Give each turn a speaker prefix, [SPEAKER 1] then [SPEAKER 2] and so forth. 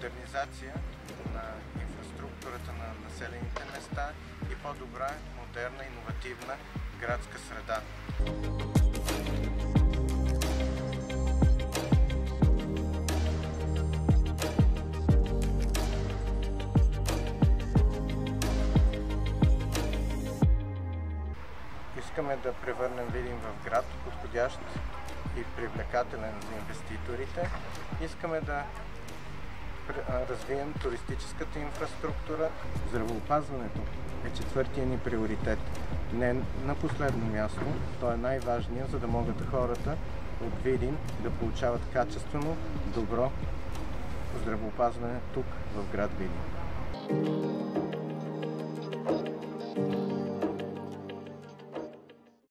[SPEAKER 1] модернизация на инфраструктурата на населените места и по-добра, модерна, иновативна градска среда. Искаме да превърнем Видин в град, подходящ и привлекателен за инвеститорите. Искаме да развием туристическата инфраструктура. Здравеопазването е четвъртия ни приоритет. Не на последно място, то е най-важният, за да могат хората от Видин да получават качествено, добро здравеопазване тук в град Видин.